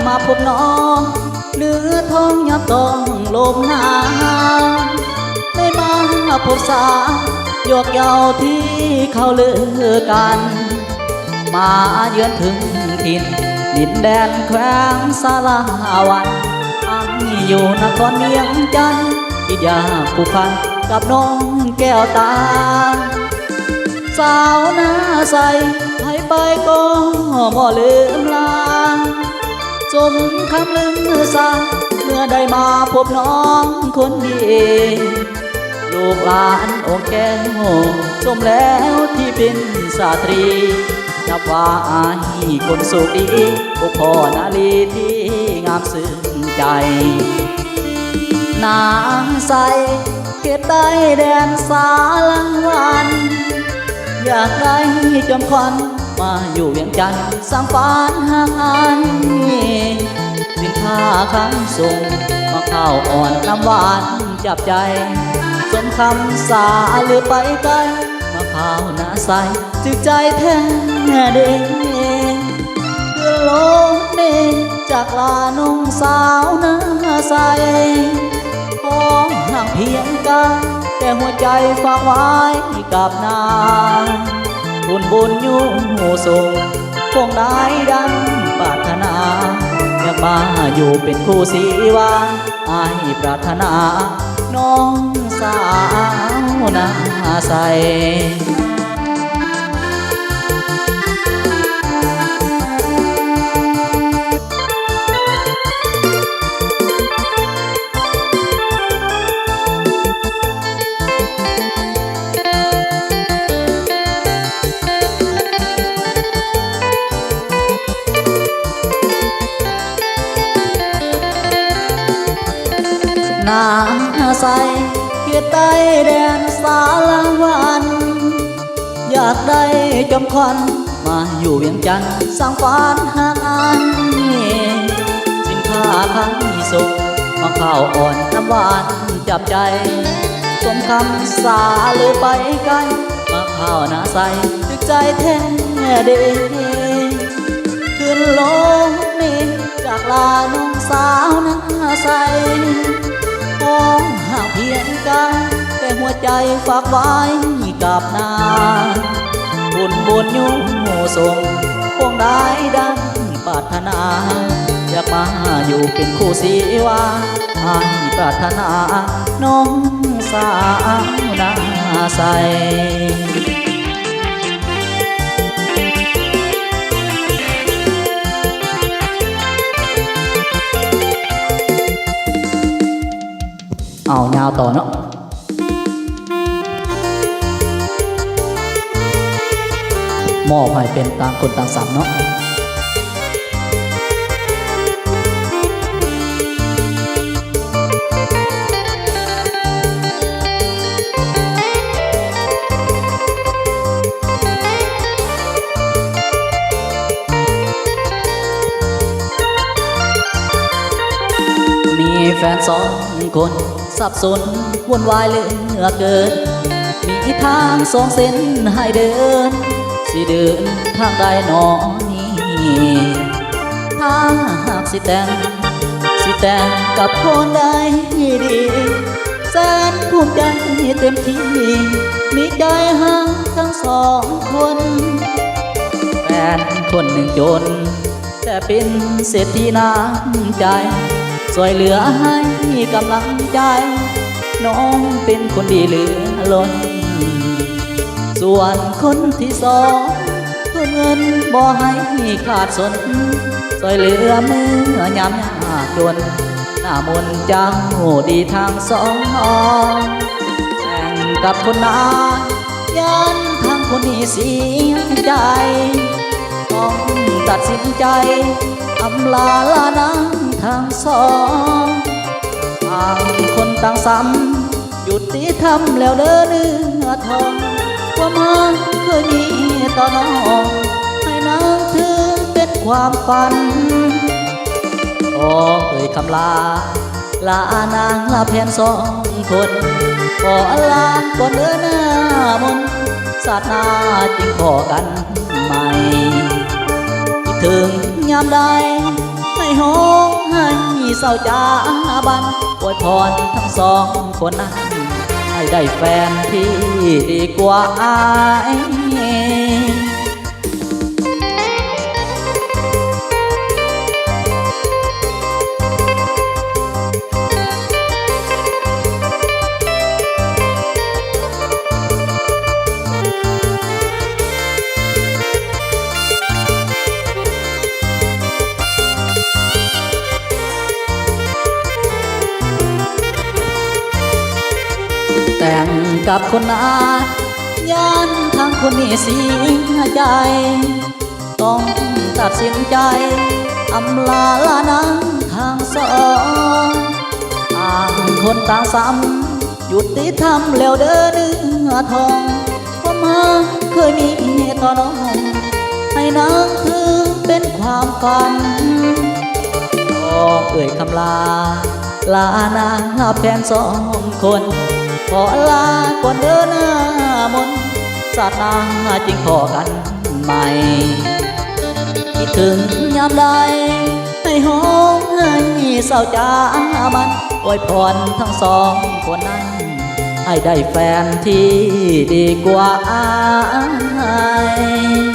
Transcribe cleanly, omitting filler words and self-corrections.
มาพบน้องเนื้อทองยับต้องลมหนาวได้มาพบสาวหยอกเย้าที่เขาเลือกัน มาเยือนถึงถิ่นดินแดนแขวงสาลาวันอังอยู่นครเมียงจันทร์ที่อยากผูกพันกับน้องแก้วตาสาวหน้าใสให้ไปก็บ่ลืมลาสมคำลือสาเมื่อได้มาพบน้องคนดีลูกหลานองค์แก้วสมแล้วที่เป็นสาตรีนับว่าอายคนสุขดีพบพ่อนาลีที่งามซึ้งใจนางใสเขตใต้แดนสาลังวันอยากได้จอมขวัญมาอยู่เวียงจันทร์สร้างฝันห่างอันสินค้าค้างส่งมาข้าวอ่อนน้ำหวานจับใจสมคำสาหรือไปไกลมาข้าวหน้าใสจึกใจแท้เด้งเดือนลงเนจากลาน้องสาวหน้าใสขอห่างเพียงกันแต่หัวใจฝากไว้กับนางบุญอยู่ส่งคงได้ดังปรารถนาอยากมาอยู่เป็นคู่สีวาอายปรารถนาน้องสาวนาใสนางใสเขียดใต้แดนสาลังวันอยากได้จอมขวัญมาอยู่เวียงจันทร์สร้างฝันห่างอันสินค้าค้างส่งมาข้าวอ่อนน้ำหวานจับใจสมคำสาหรือไปไกลมาข้าวหน้าใสจึกใจแท้เด้ขึ้นลงนี่จากลาน้องสาวหน้าใสห่างเพียงกันแต่หัวใจฝากไว้กับนางบุญอยู่ส่งคงได้ดังปรารถนาอยากมาอยู่เป็นคู่สีวาอายปรารถนาน้องสาวนาใสเอายาวต่อเนาะมอบให้เป็นต่างคนต่างสั่งเนาะมีแฟนสองคนสับสนวุ่นวายเหลือเกินมีทางสองเส้นให้เดินสิเดินทางใดหนอนี้ถ้าหากสิแต่งกับคนใดดีแสนภูมิใจเต็มที่มีใจห่างทั้งสองคนแฟนคนหนึ่งจนแต่เป็นเศรษฐีน้ำใจช่วยเหลือให้กำลังใจน้องเป็นคนดีเหลือล้นส่วนคนที่สองตัวเงินบ่ให้ขาดสนช่วยเหลือมือยามยากจนหน้ามนต์เจ้าดีทางสองแต่งกับคนนายันทางคนนี้เสียใจต้องตัดสินใจอำลาลานางทางสองอ ต่างคนต่างซ้ำหยุดที่ทำแล้วเด้อเนื้อทองความหาเคยมีต่อน้องให้นางถือเป็นความฝันโอ้เอ่ยคำลาลานางลาแผนสองคนขอลาก่อนเด้อหน้ามนศาสนาจึงขอกันใหม่คิดถึงยามใดให้ห้องให้เศร้าจาบันอวยพรทั้งสองคนนั้นให้ได้แฟนที่ดีกว่าอายแต่งกับคนอาย่านทางคนนี้เสียใจต้องตัดสินใจอำลาลานางทางสองต่างคนต่างซ้ำหยุดที่ทำแล้วเด้อเนื้อทองความหาเคยมีต่อน้องให้นางคือเป็นความฝันเอ่ยคำลาลานางแฟนสองคนขอลาก่อนเด้อหน้ามนศาสนาจึงขอกันใหม่คิดถึงยามใดให้ห้องให้เศร้าจามันอวยพรทั้งสองคนนั้นให้ได้แฟนที่ดีกว่าอาย